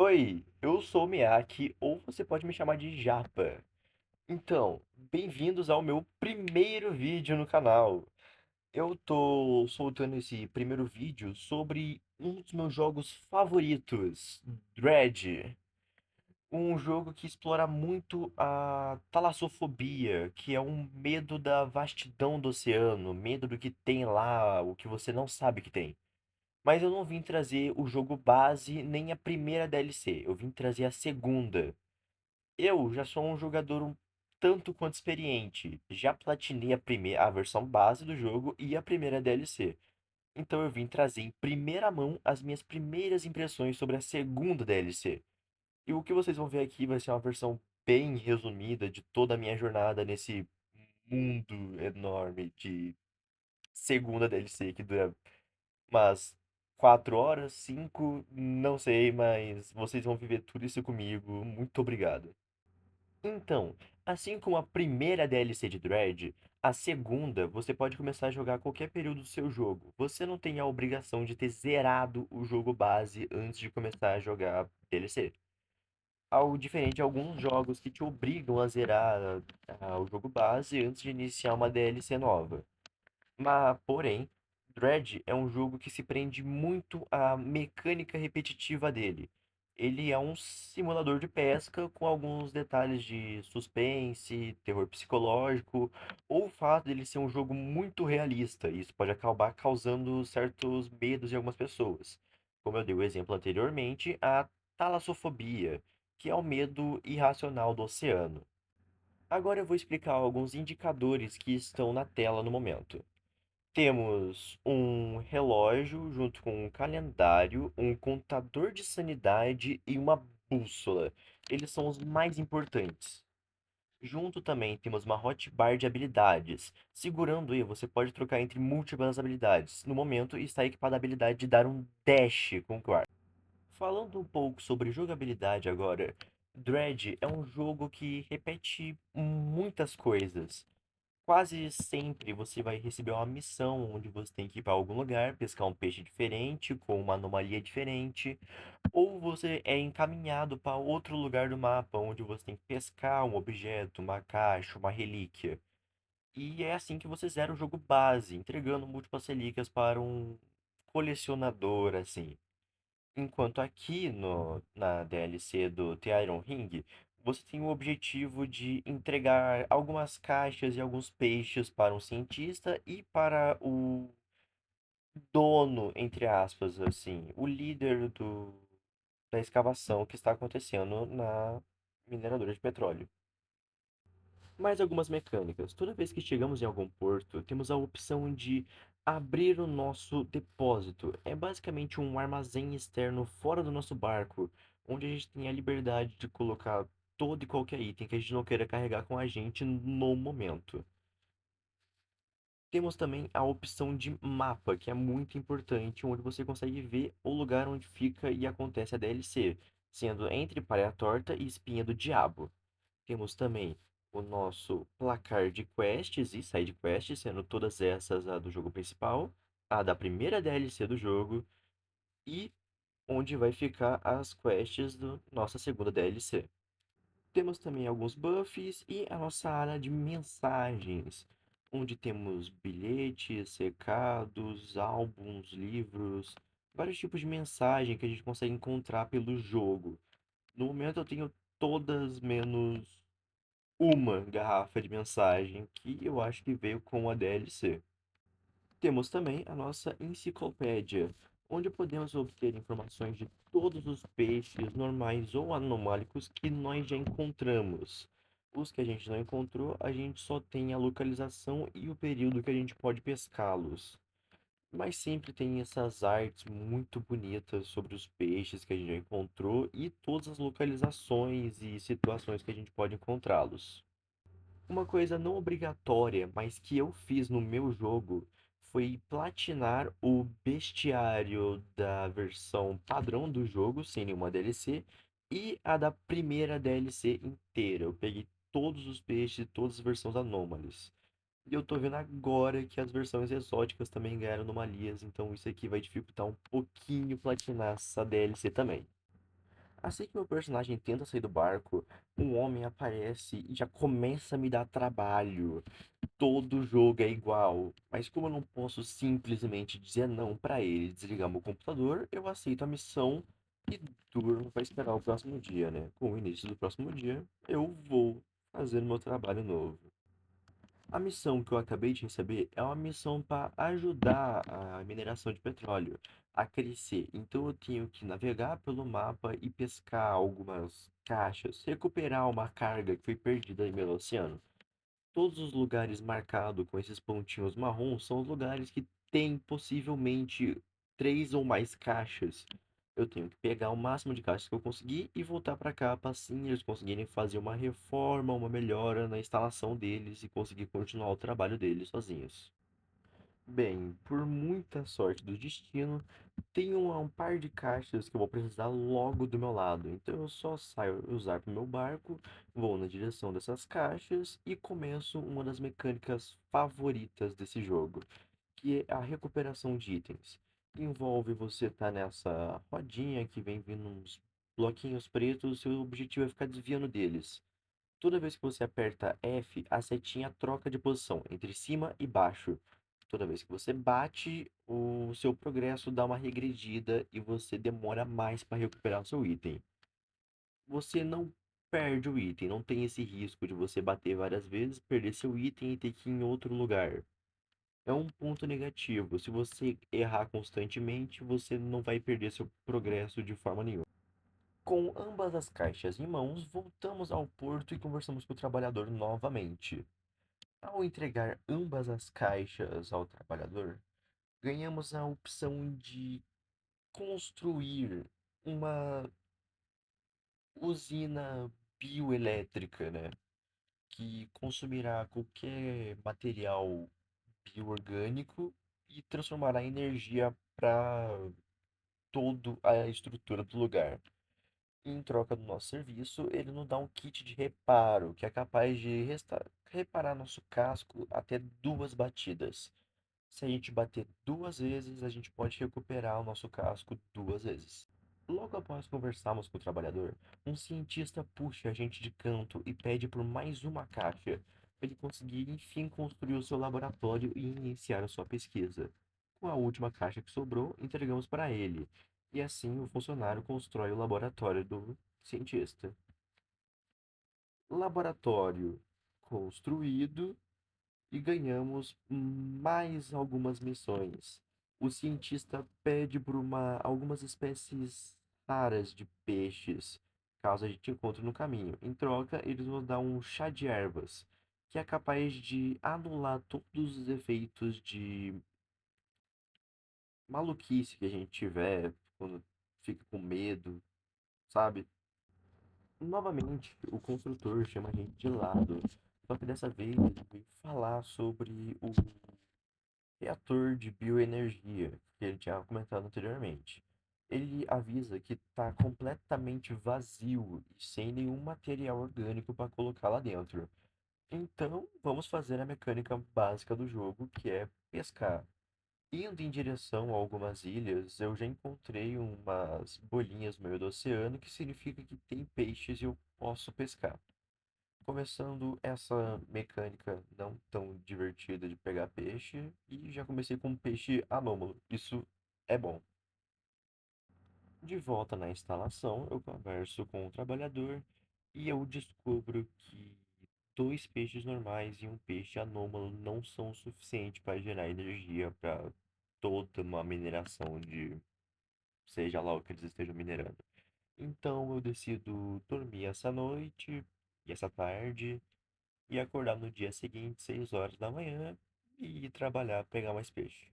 Oi, eu sou o Miyake, ou você pode me chamar de Japa. Então, bem-vindos ao meu primeiro vídeo no canal. Eu tô soltando esse primeiro vídeo sobre um dos meus jogos favoritos, Dredge. Um jogo que explora muito a talassofobia, que é um medo da vastidão do oceano, medo do que tem lá, o que você não sabe que tem. Mas eu não vim trazer o jogo base nem a primeira DLC, eu vim trazer a segunda. Eu já sou um jogador um tanto quanto experiente, já platinei a versão base do jogo e a primeira DLC. Então eu vim trazer em primeira mão as minhas primeiras impressões sobre a segunda DLC. E o que vocês vão ver aqui vai ser uma versão bem resumida de toda a minha jornada nesse mundo enorme de segunda DLC que dura umas 4 horas, 5, não sei, mas vocês vão viver tudo isso comigo. Muito obrigado. Então, assim como a primeira DLC de Dread, a segunda você pode começar a jogar a qualquer período do seu jogo. Você não tem a obrigação de ter zerado o jogo base antes de começar a jogar a DLC. Algo diferente de alguns jogos que te obrigam a zerar o jogo base antes de iniciar uma DLC nova. Mas, porém, Dredge é um jogo que se prende muito à mecânica repetitiva dele. Ele é um simulador de pesca com alguns detalhes de suspense, terror psicológico, ou o fato dele ser um jogo muito realista. Isso pode acabar causando certos medos em algumas pessoas. Como eu dei o exemplo anteriormente, a talassofobia, que é o medo irracional do oceano. Agora eu vou explicar alguns indicadores que estão na tela no momento. Temos um relógio junto com um calendário, um contador de sanidade e uma bússola. Eles são os mais importantes. Junto também temos uma hotbar de habilidades. Segurando aí, você pode trocar entre múltiplas habilidades. No momento, está equipada a habilidade de dar um dash com o Quark. Falando um pouco sobre jogabilidade agora, Dredge é um jogo que repete muitas coisas. Quase sempre você vai receber uma missão onde você tem que ir para algum lugar, pescar um peixe diferente, com uma anomalia diferente, ou você é encaminhado para outro lugar do mapa onde você tem que pescar um objeto, uma caixa, uma relíquia. E é assim que você zera o jogo base, entregando múltiplas relíquias para um colecionador, assim. Enquanto aqui na DLC do The Iron Ring, você tem o objetivo de entregar algumas caixas e alguns peixes para um cientista e para o dono, entre aspas, assim, o líder da escavação que está acontecendo na mineradora de petróleo. Mais algumas mecânicas. Toda vez que chegamos em algum porto, temos a opção de abrir o nosso depósito. É basicamente um armazém externo fora do nosso barco, onde a gente tem a liberdade de colocar todo e qualquer item que a gente não queira carregar com a gente no momento. Temos também a opção de mapa, que é muito importante, onde você consegue ver o lugar onde fica e acontece a DLC, sendo entre Praia Torta e Espinha do Diabo. Temos também o nosso placar de quests e side quests, sendo todas essas a do jogo principal, a da primeira DLC do jogo e onde vai ficar as quests da nossa segunda DLC. Temos também alguns buffs e a nossa área de mensagens, onde temos bilhetes, recados, álbuns, livros, vários tipos de mensagem que a gente consegue encontrar pelo jogo. No momento eu tenho todas menos uma garrafa de mensagem que eu acho que veio com a DLC. Temos também a nossa enciclopédia, onde podemos obter informações de todos os peixes normais ou anomálicos que nós já encontramos. Os que a gente não encontrou, a gente só tem a localização e o período que a gente pode pescá-los. Mas sempre tem essas artes muito bonitas sobre os peixes que a gente já encontrou e todas as localizações e situações que a gente pode encontrá-los. Uma coisa não obrigatória, mas que eu fiz no meu jogo foi platinar o bestiário da versão padrão do jogo, sem nenhuma DLC, e a da primeira DLC inteira. Eu peguei todos os peixes, todas as versões anômalas. E eu tô vendo agora que as versões exóticas também ganharam anomalias, então isso aqui vai dificultar um pouquinho platinar essa DLC também. Assim que meu personagem tenta sair do barco, um homem aparece e já começa a me dar trabalho. Todo jogo é igual, mas como eu não posso simplesmente dizer não pra ele e desligar meu computador, eu aceito a missão e durmo pra esperar o próximo dia, né? Com o início do próximo dia, eu vou fazer meu trabalho novo. A missão que eu acabei de receber é uma missão para ajudar a mineração de petróleo a crescer. Então eu tenho que navegar pelo mapa e pescar algumas caixas, recuperar uma carga que foi perdida em meio ao oceano. Todos os lugares marcados com esses pontinhos marrons são os lugares que têm possivelmente três ou mais caixas. Eu tenho que pegar o máximo de caixas que eu conseguir e voltar para cá para assim eles conseguirem fazer uma reforma, uma melhora na instalação deles e conseguir continuar o trabalho deles sozinhos. Bem, por muita sorte do destino, tem um par de caixas que eu vou precisar logo do meu lado. Então eu só saio usar para o meu barco, vou na direção dessas caixas e começo uma das mecânicas favoritas desse jogo, que é a recuperação de itens. Envolve você estar nessa rodinha que vem vindo uns bloquinhos pretos, seu objetivo é ficar desviando deles. Toda vez que você aperta F, a setinha troca de posição entre cima e baixo. Toda vez que você bate, o seu progresso dá uma regredida e você demora mais para recuperar o seu item. Você não perde o item, não tem esse risco de você bater várias vezes, perder seu item e ter que ir em outro lugar. É um ponto negativo. Se você errar constantemente, você não vai perder seu progresso de forma nenhuma. Com ambas as caixas em mãos, voltamos ao porto e conversamos com o trabalhador novamente. Ao entregar ambas as caixas ao trabalhador, ganhamos a opção de construir uma usina bioelétrica, né? Que consumirá qualquer material bioorgânico e transformará em energia para toda a estrutura do lugar. Em troca do nosso serviço, ele nos dá um kit de reparo, que é capaz de reparar nosso casco até duas batidas. Se a gente bater duas vezes, a gente pode recuperar o nosso casco duas vezes. Logo após conversarmos com o trabalhador, um cientista puxa a gente de canto e pede por mais uma caixa, para ele conseguir enfim construir o seu laboratório e iniciar a sua pesquisa. Com a última caixa que sobrou, entregamos para ele, e assim o funcionário constrói o laboratório do cientista. Laboratório construído e ganhamos mais algumas missões. O cientista pede por algumas espécies raras de peixes, caso a gente encontre no caminho. Em troca, eles nos dão um chá de ervas, que é capaz de anular todos os efeitos de maluquice que a gente tiver quando fica com medo, sabe? Novamente, o construtor chama a gente de lado, só que dessa vez ele veio falar sobre o reator de bioenergia que ele tinha comentado anteriormente. Ele avisa que está completamente vazio e sem nenhum material orgânico para colocar lá dentro. Então, vamos fazer a mecânica básica do jogo, que é pescar. Indo em direção a algumas ilhas, eu já encontrei umas bolinhas no meio do oceano, que significa que tem peixes e eu posso pescar. Começando essa mecânica não tão divertida de pegar peixe, e já comecei com um peixe anômalo. Isso é bom. De volta na instalação, eu converso com o trabalhador e eu descubro que dois peixes normais e um peixe anômalo não são o suficiente para gerar energia para toda uma mineração de seja lá o que eles estejam minerando. Então eu decido dormir essa noite e essa tarde e acordar no dia seguinte, 6 horas da manhã, e ir trabalhar, pegar mais peixe.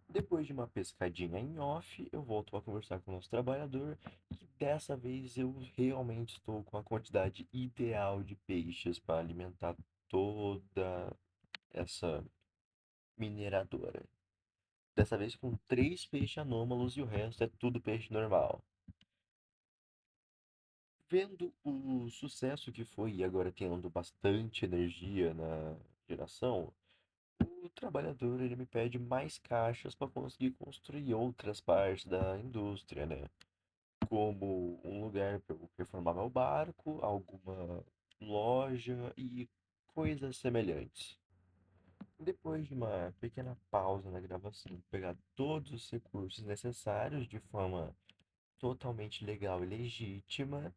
Depois de uma pescadinha em off, eu volto a conversar com o nosso trabalhador e dessa vez eu realmente estou com a quantidade ideal de peixes para alimentar toda essa mineradora. Dessa vez com três peixes anômalos e o resto é tudo peixe normal. Vendo o sucesso que foi e agora tendo bastante energia na geração, o trabalhador ele me pede mais caixas para conseguir construir outras partes da indústria, né? como um lugar para eu reformar meu barco, alguma loja e coisas semelhantes. Depois de uma pequena pausa na gravação, pegar todos os recursos necessários de forma totalmente legal e legítima,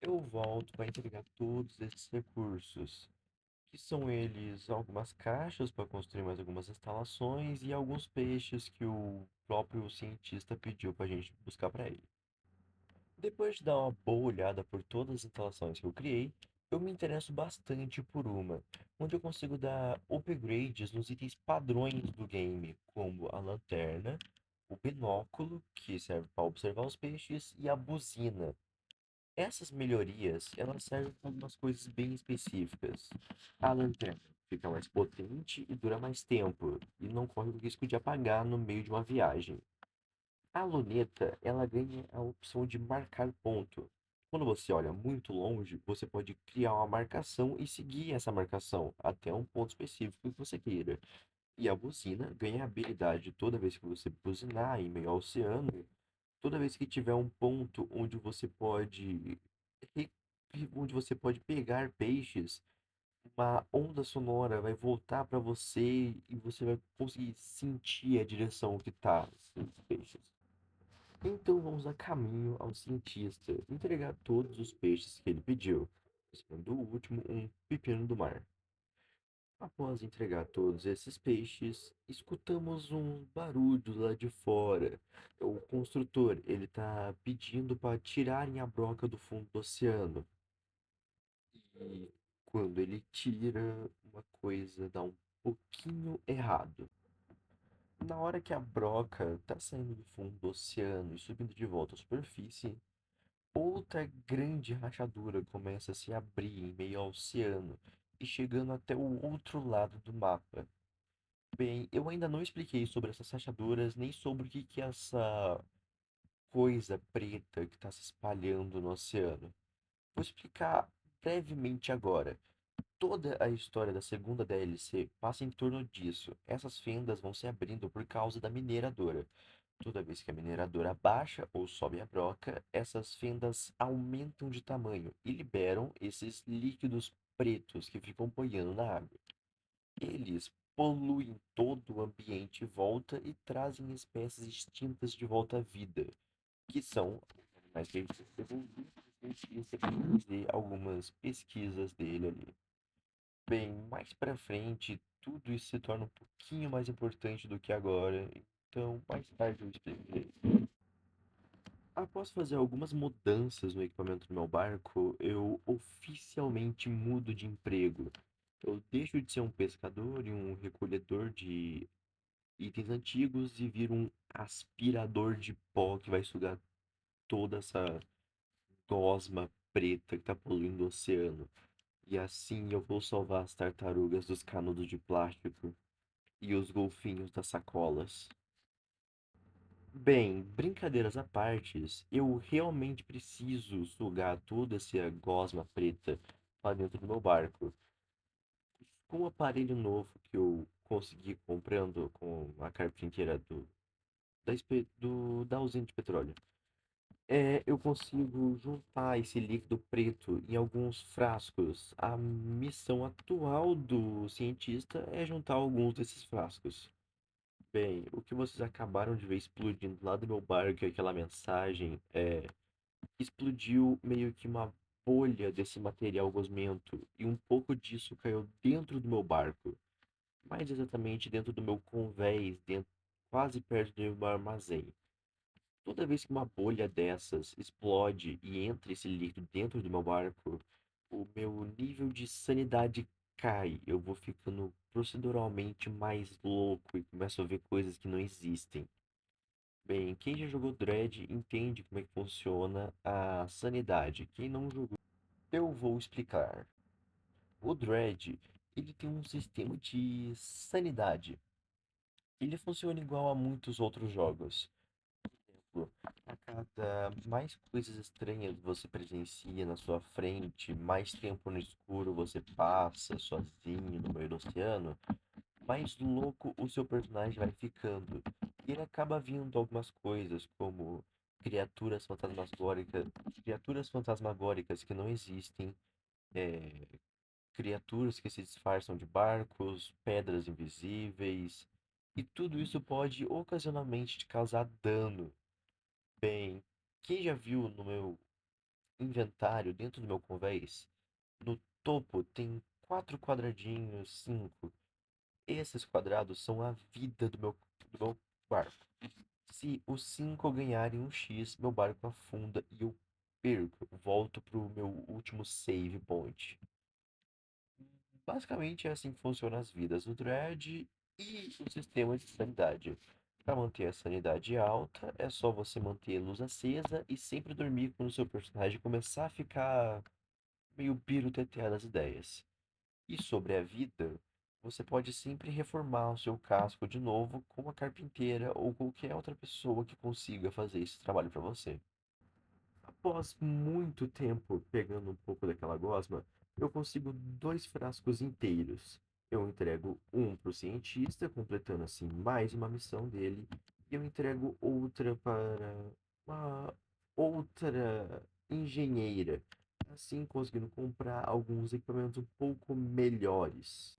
eu volto para entregar todos esses recursos, que são eles algumas caixas para construir mais algumas instalações e alguns peixes que o próprio cientista pediu para a gente buscar para ele. Depois de dar uma boa olhada por todas as instalações que eu criei, eu me interesso bastante por uma, onde eu consigo dar upgrades nos itens padrões do game, como a lanterna, o binóculo, que serve para observar os peixes, e a buzina. Essas melhorias, elas servem para algumas coisas bem específicas. A lanterna fica mais potente e dura mais tempo, e não corre o risco de apagar no meio de uma viagem. A luneta, ela ganha a opção de marcar ponto. Quando você olha muito longe, você pode criar uma marcação e seguir essa marcação até um ponto específico que você queira. E a buzina ganha a habilidade toda vez que você buzinar em meio ao oceano, toda vez que tiver um ponto re- onde você pode pegar peixes, uma onda sonora vai voltar para você e você vai conseguir sentir a direção que tá esses peixes. Então vamos a caminho ao cientista entregar todos os peixes que ele pediu, sendo o último um pepino do mar. Após entregar todos esses peixes, escutamos um barulho lá de fora. O construtor, ele tá pedindo para tirarem a broca do fundo do oceano. E quando ele tira, uma coisa dá um pouquinho errado. Na hora que a broca tá saindo do fundo do oceano e subindo de volta à superfície, outra grande rachadura começa a se abrir em meio ao oceano e chegando até o outro lado do mapa. Bem, eu ainda não expliquei sobre essas rachaduras, nem sobre o que que é essa coisa preta que está se espalhando no oceano. Vou explicar brevemente agora. Toda a história da segunda DLC passa em torno disso. Essas fendas vão se abrindo por causa da mineradora. Toda vez que a mineradora baixa ou sobe a broca, essas fendas aumentam de tamanho e liberam esses líquidos pretos que ficam boiando na água. Eles poluem todo o ambiente em volta e trazem espécies extintas de volta à vida, que são animais que a gente desenvolvido cientista que fazer algumas pesquisas dele ali. Bem, mais pra frente, tudo isso se torna um pouquinho mais importante do que agora, então mais tarde eu explico. Após fazer algumas mudanças no equipamento do meu barco, eu oficialmente mudo de emprego. Eu deixo de ser um pescador e um recolhedor de itens antigos e viro um aspirador de pó que vai sugar toda essa gosma preta que tá poluindo o oceano. E assim eu vou salvar as tartarugas dos canudos de plástico e os golfinhos das sacolas. Bem, brincadeiras à partes, eu realmente preciso sugar toda essa gosma preta lá dentro do meu barco. Com o aparelho novo que eu consegui comprando com a carpinteira da usina de petróleo, eu consigo juntar esse líquido preto em alguns frascos. A missão atual do cientista é juntar alguns desses frascos. Bem, o que vocês acabaram de ver explodindo lá do meu barco, aquela mensagem, explodiu meio que uma bolha desse material gosmento, e um pouco disso caiu dentro do meu barco, mais exatamente dentro do meu convés, dentro, quase perto do meu armazém. Toda vez que uma bolha dessas explode e entra esse líquido dentro do meu barco, o meu nível de sanidade cai. Eu vou ficando proceduralmente mais louco e começo a ver coisas que não existem. Bem, quem já jogou Dread entende como é que funciona a sanidade. Quem não jogou, eu vou explicar. O Dread, ele tem um sistema de sanidade. Ele funciona igual a muitos outros jogos. Exemplo, a cada mais coisas estranhas você presencia na sua frente, mais tempo no escuro você passa sozinho no meio do oceano, mais louco o seu personagem vai ficando. E ele acaba vindo algumas coisas como criaturas fantasmagóricas, criaturas fantasmagóricas que não existem, é, criaturas que se disfarçam de barcos, pedras invisíveis, e tudo isso pode ocasionalmente te causar dano. Bem, quem já viu no meu inventário, dentro do meu convés, no topo tem quatro quadradinhos, cinco. Esses quadrados são a vida do meu barco. Se os 5 ganharem um X, meu barco afunda e eu perco. Volto pro meu último save point. Basicamente é assim que funcionam as vidas do Dread e o sistema de sanidade. Para manter a sanidade alta, é só você manter a luz acesa e sempre dormir quando o seu personagem começar a ficar meio biruteteado das ideias. E sobre a vida, você pode sempre reformar o seu casco de novo com uma carpinteira ou qualquer outra pessoa que consiga fazer esse trabalho para você. Após muito tempo pegando um pouco daquela gosma, eu consigo dois frascos inteiros. Eu entrego um para o cientista, completando assim mais uma missão dele, e eu entrego outra para uma outra engenheira, assim conseguindo comprar alguns equipamentos um pouco melhores.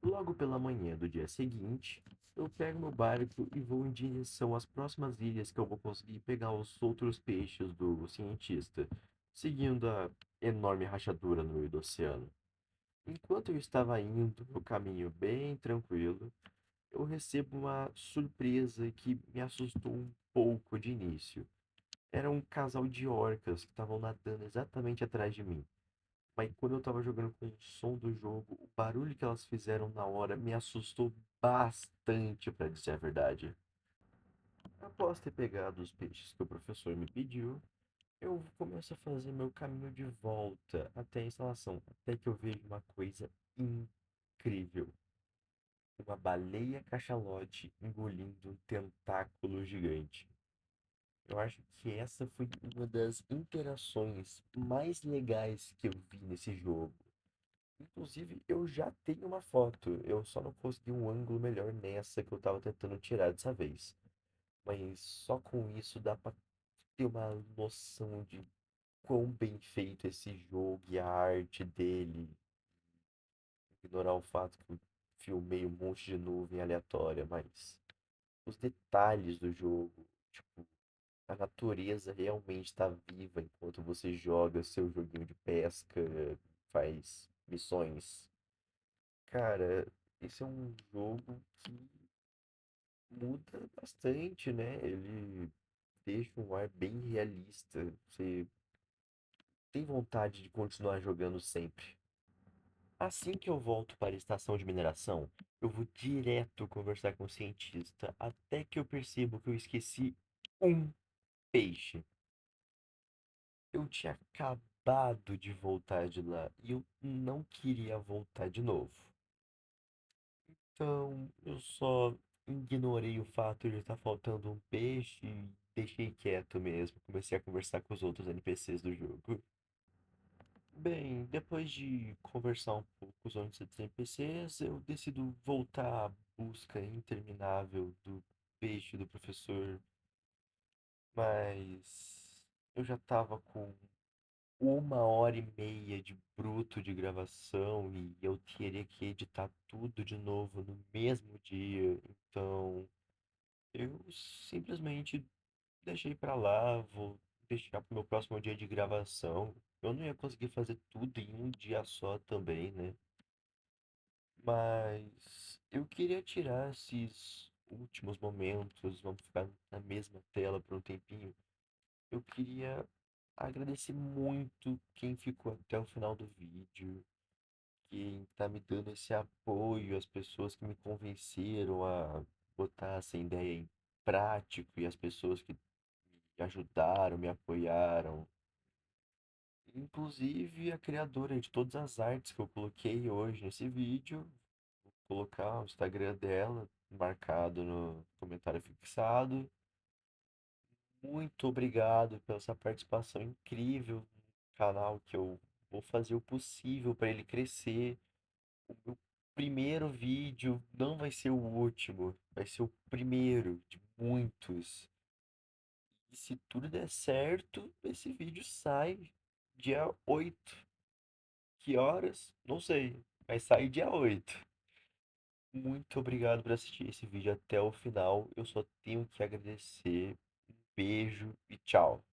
Logo pela manhã do dia seguinte, eu pego meu barco e vou em direção às próximas ilhas que eu vou conseguir pegar os outros peixes do cientista, seguindo a enorme rachadura no meio do oceano. Enquanto eu estava indo meu caminho bem tranquilo, eu recebo uma surpresa que me assustou um pouco de início. Era um casal de orcas que estavam nadando exatamente atrás de mim. Mas quando eu tava jogando com o som do jogo, o barulho que elas fizeram na hora me assustou bastante, pra dizer a verdade. Após ter pegado os peixes que o professor me pediu, eu começo a fazer meu caminho de volta até a instalação, até que eu vejo uma coisa incrível. Uma baleia cachalote engolindo um tentáculo gigante. Eu acho que essa foi uma das interações mais legais que eu vi nesse jogo. Inclusive, eu já tenho uma foto. Eu só não consegui um ângulo melhor nessa que eu tava tentando tirar dessa vez. Mas só com isso dá pra ter uma noção de quão bem feito esse jogo e a arte dele. Ignorar o fato que eu filmei um monte de nuvem aleatória, mas os detalhes do jogo, tipo, a natureza realmente está viva enquanto você joga seu joguinho de pesca, faz missões. Cara, esse é um jogo que muda bastante, né? Ele deixa um ar bem realista. Você tem vontade de continuar jogando sempre. Assim que eu volto para a estação de mineração, eu vou direto conversar com o cientista até que eu percebo que eu esqueci um peixe. Eu tinha acabado de voltar de lá e eu não queria voltar de novo. Então, eu só ignorei o fato de estar faltando um peixe e deixei quieto mesmo. Comecei a conversar com os outros NPCs do jogo. Bem, depois de conversar um pouco com os outros NPCs, eu decido voltar à busca interminável do peixe do professor, mas eu já tava com 1 hora e meia de bruto de gravação e eu teria que editar tudo de novo no mesmo dia. Então, eu simplesmente deixei pra lá, vou deixar pro meu próximo dia de gravação. Eu não ia conseguir fazer tudo em um dia só também, né? Mas eu queria tirar esses últimos momentos, vamos ficar na mesma tela por um tempinho. Eu queria agradecer muito quem ficou até o final do vídeo, quem tá me dando esse apoio, as pessoas que me convenceram a botar essa ideia em prático e as pessoas que me ajudaram, me apoiaram. Inclusive a criadora de todas as artes que eu coloquei hoje nesse vídeo, vou colocar o Instagram dela marcado no comentário fixado. Muito obrigado pela sua participação incrível no canal, que eu vou fazer o possível para ele crescer. O meu primeiro vídeo não vai ser o último, vai ser o primeiro de muitos. E se tudo der certo, esse vídeo sai dia 8. Que horas? Não sei, mas sai dia 8. Muito obrigado por assistir esse vídeo até o final. Eu só tenho que agradecer. Beijo e tchau.